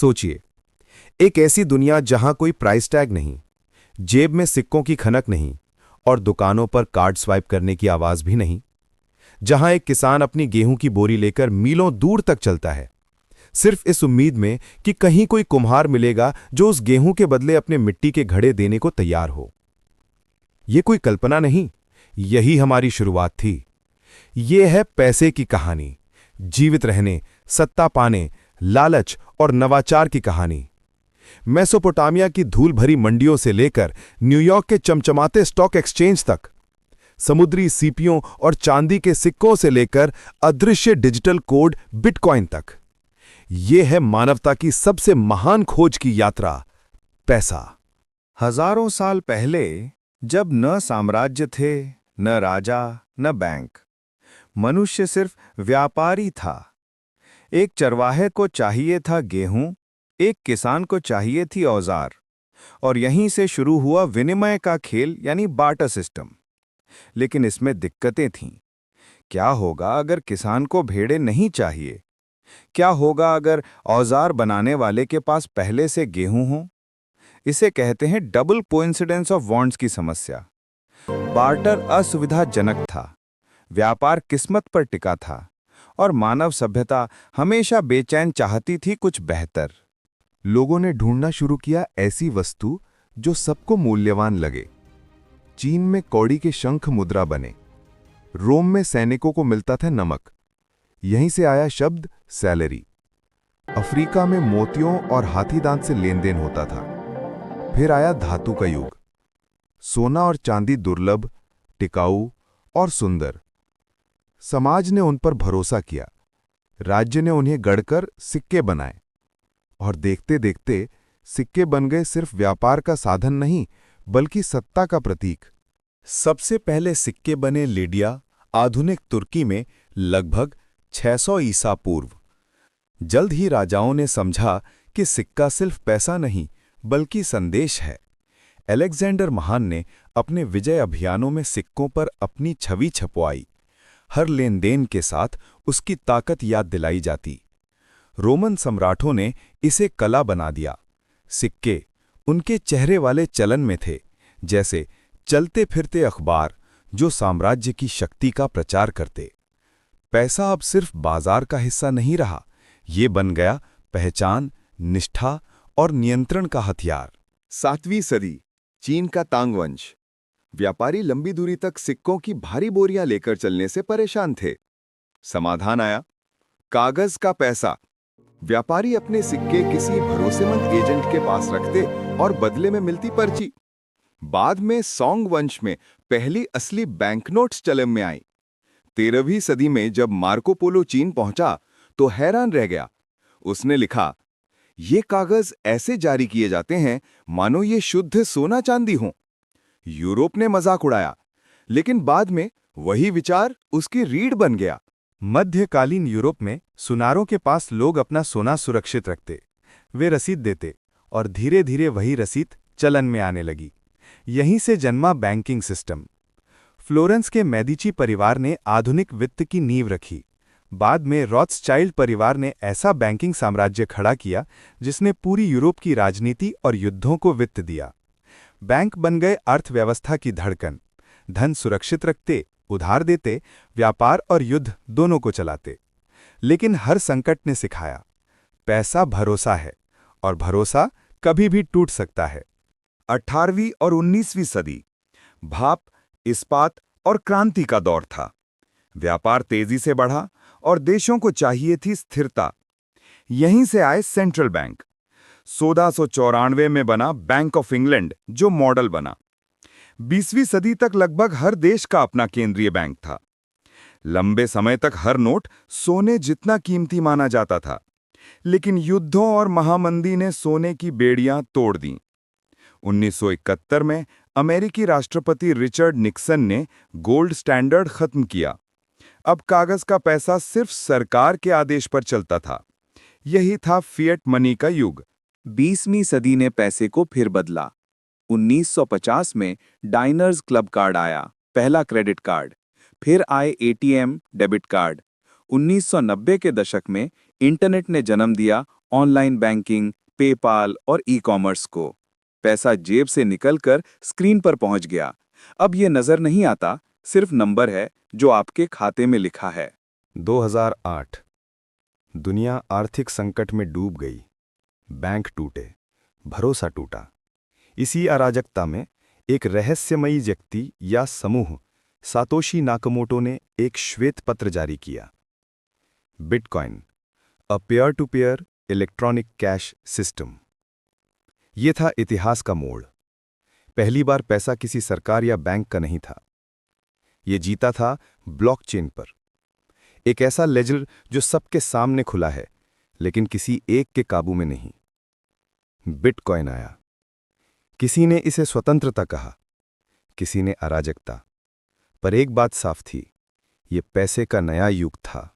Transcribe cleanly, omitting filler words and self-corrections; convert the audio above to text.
सोचिए, एक ऐसी दुनिया जहां कोई प्राइस टैग नहीं, जेब में सिक्कों की खनक नहीं और दुकानों पर कार्ड स्वाइप करने की आवाज भी नहीं। जहां एक किसान अपनी गेहूं की बोरी लेकर मीलों दूर तक चलता है, सिर्फ इस उम्मीद में कि कहीं कोई कुम्हार मिलेगा जो उस गेहूं के बदले अपने मिट्टी के घड़े देने को तैयार हो। यह कोई कल्पना नहीं, यही हमारी शुरुआत थी। ये है पैसे की कहानी, जीवित रहने, सत्ता पाने, लालच और नवाचार की कहानी। मेसोपोटामिया की धूल भरी मंडियों से लेकर न्यूयॉर्क के चमचमाते स्टॉक एक्सचेंज तक, समुद्री सीपियों और चांदी के सिक्कों से लेकर अदृश्य डिजिटल कोड बिटकॉइन तक, यह है मानवता की सबसे महान खोज की यात्रा, पैसा। हजारों साल पहले, जब न साम्राज्य थे, न राजा, न बैंक, मनुष्य सिर्फ व्यापारी था। एक चरवाहे को चाहिए था गेहूं, एक किसान को चाहिए थी औजार, और यहीं से शुरू हुआ विनिमय का खेल यानी बार्टर सिस्टम। लेकिन इसमें दिक्कतें थीं। क्या होगा अगर किसान को भेड़ें नहीं चाहिए? क्या होगा अगर औजार बनाने वाले के पास पहले से गेहूं हो? इसे कहते हैं डबल कोइंसिडेंस ऑफ वांट्स की समस्या। बार्टर असुविधाजनक था, व्यापार किस्मत पर टिका था, और मानव सभ्यता हमेशा बेचैन चाहती थी कुछ बेहतर। लोगों ने ढूंढना शुरू किया ऐसी वस्तु जो सबको मूल्यवान लगे। चीन में कौड़ी के शंख मुद्रा बने, रोम में सैनिकों को मिलता था नमक, यहीं से आया शब्द सैलरी। अफ्रीका में मोतियों और हाथी दांत से लेन देन होता था। फिर आया धातु का युग, सोना और चांदी दुर्लभ, टिकाऊ और सुंदर। समाज ने उन पर भरोसा किया, राज्य ने उन्हें गढ़कर सिक्के बनाए, और देखते देखते सिक्के बन गए सिर्फ व्यापार का साधन नहीं, बल्कि सत्ता का प्रतीक। सबसे पहले सिक्के बने लिडिया, आधुनिक तुर्की में, लगभग 600 ईसा पूर्व। जल्द ही राजाओं ने समझा कि सिक्का सिर्फ पैसा नहीं, बल्कि संदेश है। अलेक्जेंडर महान ने अपने विजय अभियानों में सिक्कों पर अपनी छवि छपवाई। हर लेन देन के साथ उसकी ताकत याद दिलाई जाती। रोमन सम्राटों ने इसे कला बना दिया। सिक्के उनके चेहरे वाले चलन में थे, जैसे चलते फिरते अखबार जो साम्राज्य की शक्ति का प्रचार करते। पैसा अब सिर्फ बाजार का हिस्सा नहीं रहा, ये बन गया पहचान, निष्ठा और नियंत्रण का हथियार। 7वीं सदी, चीन का तांग वंश। व्यापारी लंबी दूरी तक सिक्कों की भारी बोरियां लेकर चलने से परेशान थे। समाधान आया, कागज का पैसा। व्यापारी अपने सिक्के किसी भरोसेमंद एजेंट के पास रखते और बदले में मिलती पर्ची। बाद में सोंग वंश में पहली असली बैंकनोट्स चलन में आई। 13वीं सदी में जब मार्को पोलो चीन पहुंचा तो हैरान रह गया। उसने लिखा, ये कागज ऐसे जारी किए जाते हैं मानो ये शुद्ध सोना चांदी हो। यूरोप ने मजाक उड़ाया, लेकिन बाद में वही विचार उसकी रीढ़ बन गया। मध्यकालीन यूरोप में सुनारों के पास लोग अपना सोना सुरक्षित रखते। वे रसीद देते और धीरे धीरे वही रसीद चलन में आने लगी। यहीं से जन्मा बैंकिंग सिस्टम। फ्लोरेंस के मेडिची परिवार ने आधुनिक वित्त की नींव रखी। बाद में रॉथस्चाइल्ड परिवार ने ऐसा बैंकिंग साम्राज्य खड़ा किया जिसने पूरी यूरोप की राजनीति और युद्धों को वित्त दिया। बैंक बन गए अर्थव्यवस्था की धड़कन। धन सुरक्षित रखते, उधार देते, व्यापार और युद्ध दोनों को चलाते। लेकिन हर संकट ने सिखाया, पैसा भरोसा है, और भरोसा कभी भी टूट सकता है। 18वीं और 19वीं सदी, भाप, इस्पात और क्रांति का दौर था। व्यापार तेजी से बढ़ा और देशों को चाहिए थी स्थिरता। यहीं से आए सेंट्रल बैंक। 1694 में बना बैंक ऑफ इंग्लैंड, जो मॉडल बना। 20वीं सदी तक लगभग हर देश का अपना केंद्रीय बैंक था। लंबे समय तक हर नोट सोने जितना कीमती माना जाता था। लेकिन युद्धों और महामंदी ने सोने की बेड़ियां तोड़ दीं। 1971 में अमेरिकी राष्ट्रपति रिचर्ड निक्सन ने गोल्ड स्टैंडर्ड खत्म किया। अब कागज का पैसा सिर्फ सरकार के आदेश पर चलता था। यही था फिएट मनी का युग। 20वीं सदी ने पैसे को फिर बदला। 1950 में डाइनर्स क्लब कार्ड आया, पहला क्रेडिट कार्ड। फिर आए एटीएम, डेबिट कार्ड। 1990 के दशक में इंटरनेट ने जन्म दिया ऑनलाइन बैंकिंग, पेपाल और ई-कॉमर्स को। पैसा जेब से निकलकर स्क्रीन पर पहुंच गया। अब ये नजर नहीं आता, सिर्फ नंबर है जो आपके खाते में लिखा है। 2008 दुनिया आर्थिक संकट में डूब गई। बैंक टूटे, भरोसा टूटा। इसी अराजकता में एक रहस्यमयी व्यक्ति या समूह सातोशी नाकामोटो ने एक श्वेत पत्र जारी किया। Bitcoin, a peer to peer electronic cash system. ये था इतिहास का मोड़। पहली बार पैसा किसी सरकार या बैंक का नहीं था। ये जीता था ब्लॉकचेन पर। एक ऐसा लेजर जो सबके सामने खुला है, लेकिन किसी एक के काबू में नहीं। बिटकॉइन आया। किसी ने इसे स्वतंत्रता कहा, किसी ने अराजकता। पर एक बात साफ थी, ये पैसे का नया युग था।